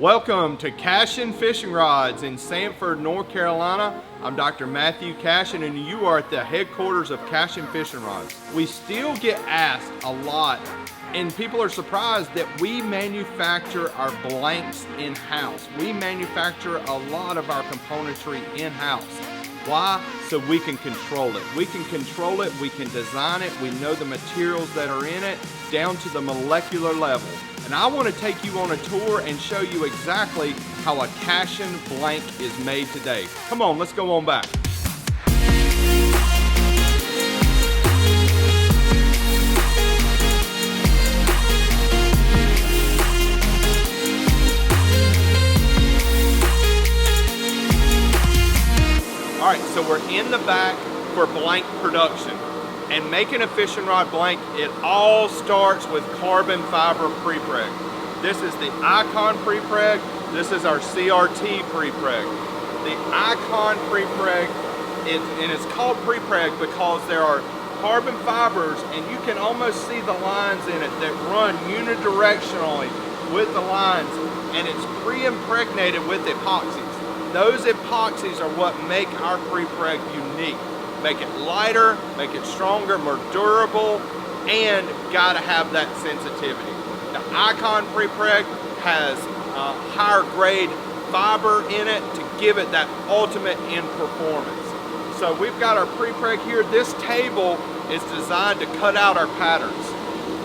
Welcome to Cashion Fishing Rods in Sanford, North Carolina. I'm Dr. Matthew Cashion and you are at the headquarters of Cashion Fishing Rods. We still get asked a lot and people are surprised that we manufacture our blanks in-house. We manufacture a lot of our componentry in-house. Why? So we can control it. We can control it, we can design it, we know the materials that are in it down to the molecular level. And I want to take you on a tour and show you exactly how a Cashion blank is made today. Come on, let's go on back. All right, so we're in the back for blank production. And making a fishing rod blank, it all starts with carbon fiber pre-preg. This is the Icon pre-preg. This is our CRT pre-preg. The Icon pre-preg, and it's called pre-preg because there are carbon fibers, and you can almost see the lines in it that run unidirectionally with the lines, and it's pre-impregnated with epoxies. Those epoxies are what make our pre-preg unique. Make it lighter, make it stronger, more durable, and gotta have that sensitivity. The Icon pre-preg has a higher grade fiber in it to give it that ultimate in performance. So we've got our pre-preg here. This table is designed to cut out our patterns.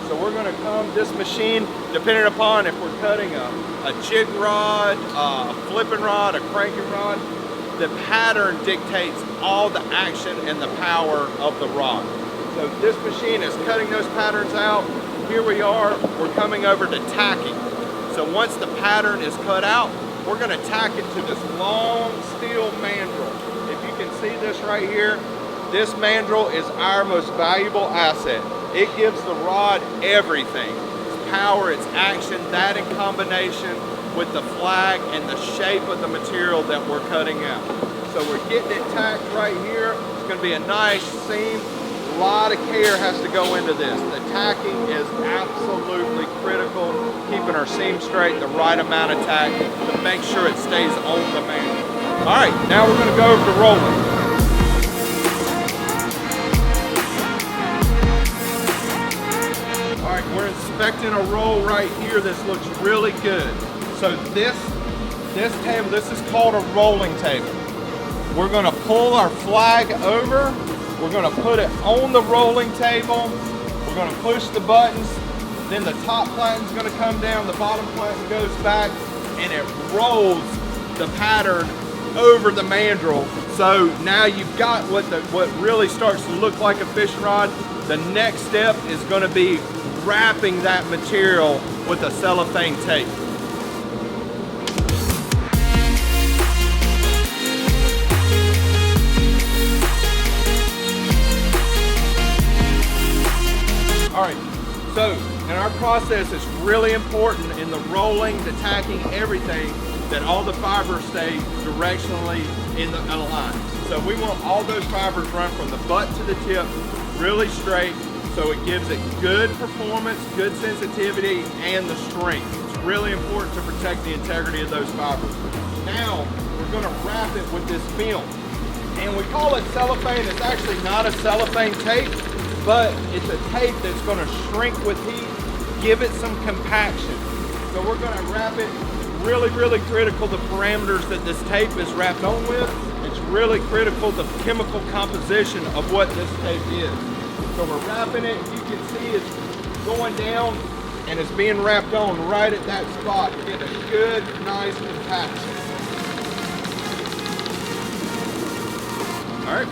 So we're gonna come, this machine, depending upon if we're cutting a jig rod, a flipping rod, a cranking rod, the pattern dictates all the action and the power of the rod. So this machine is cutting those patterns out. Here we are, we're coming over to tacking. So once the pattern is cut out, we're gonna tack it to this long steel mandrel. If you can see this right here, this mandrel is our most valuable asset. It gives the rod everything. Its power, its action, that in combination with the flag and the shape of the material that we're cutting out. So we're getting it tacked right here. It's going to be a nice seam. A lot of care has to go into this. The tacking is absolutely critical, keeping our seam straight, the right amount of tack to make sure it stays on the mandrel. All right, now we're going to go over to rolling. All right, we're inspecting a roll right here. This looks really good. So this table, this is called a rolling table. We're gonna pull our flag over. We're gonna put it on the rolling table. We're gonna push the buttons. Then the top platen's gonna come down, the bottom platen goes back, and it rolls the pattern over the mandrel. So now you've got what really starts to look like a fishing rod. The next step is gonna be wrapping that material with a cellophane tape. All right, so in our process, it's really important in the rolling, the tacking, everything, that all the fibers stay directionally in a line. So we want all those fibers run from the butt to the tip really straight, so it gives it good performance, good sensitivity, and the strength. It's really important to protect the integrity of those fibers. Now, we're gonna wrap it with this film. And we call it cellophane. It's actually not a cellophane tape, but it's a tape that's gonna shrink with heat, give it some compaction. So we're gonna wrap it, really, really critical the parameters that this tape is wrapped on with. It's really critical the chemical composition of what this tape is. So we're wrapping it, you can see it's going down and it's being wrapped on right at that spot to get a good, nice compaction. All right.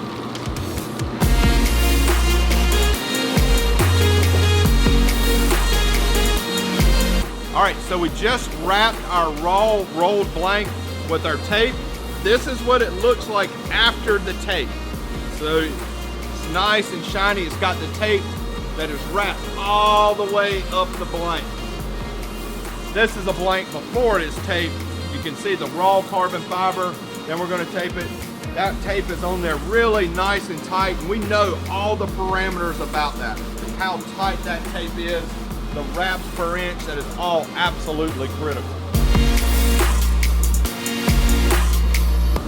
All right, so we just wrapped our raw rolled blank with our tape. This is what it looks like after the tape. So it's nice and shiny. It's got the tape that is wrapped all the way up the blank. This is a blank before it is taped. You can see the raw carbon fiber. Then we're going to tape it. That tape is on there really nice and tight, and we know all the parameters about that. How tight that tape is, the wraps per inch, that is all absolutely critical.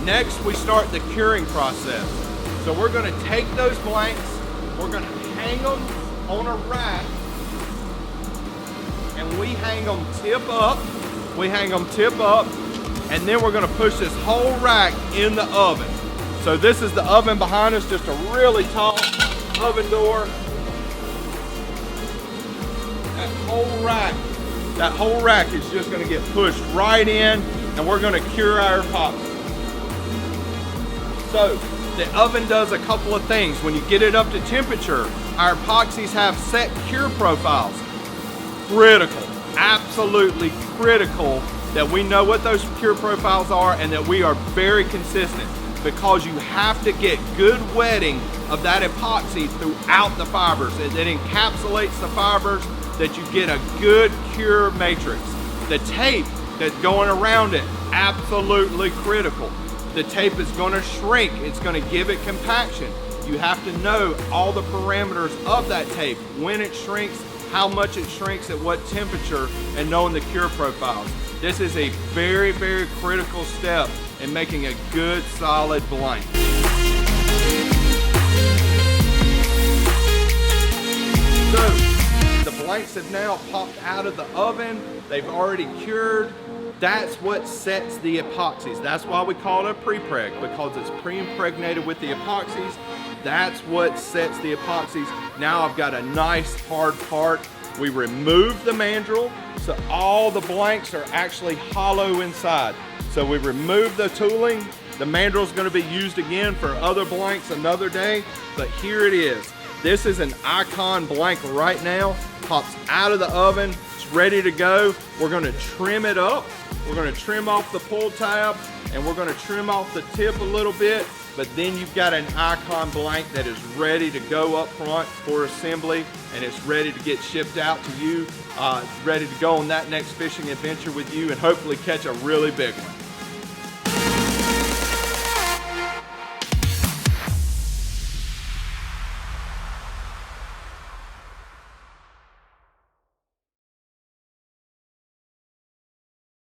Next, we start the curing process. So we're gonna take those blanks, we're gonna hang them on a rack, and we hang them tip up. We hang them tip up, and then we're gonna push this whole rack in the oven. So this is the oven behind us, just a really tall oven door. That whole rack is just gonna get pushed right in, and we're gonna cure our epoxy. So the oven does a couple of things. When you get it up to temperature, our epoxies have set cure profiles. Critical, absolutely critical that we know what those cure profiles are and that we are very consistent, because you have to get good wetting of that epoxy throughout the fibers. It encapsulates the fibers, that you get a good cure matrix. The tape that's going around it, absolutely critical. The tape is going to shrink, it's going to give it compaction. You have to know all the parameters of that tape, when it shrinks, how much it shrinks, at what temperature, and knowing the cure profiles. This is a very, very critical step in making a good, solid blank. So, the blanks have now popped out of the oven. They've already cured. That's what sets the epoxies. That's why we call it a pre-preg, because it's pre-impregnated with the epoxies. That's what sets the epoxies. Now I've got a nice hard part. We remove the mandrel, so all the blanks are actually hollow inside. So we remove the tooling. The mandrel is going to be used again for other blanks another day, but here it is. This is an Icon blank right now. Pops out of the oven. It's ready to go. We're going to trim it up. We're going to trim off the pull tab, and we're going to trim off the tip a little bit, but then you've got an Icon blank that is ready to go up front for assembly, and it's ready to get shipped out to you, ready to go on that next fishing adventure with you and hopefully catch a really big one.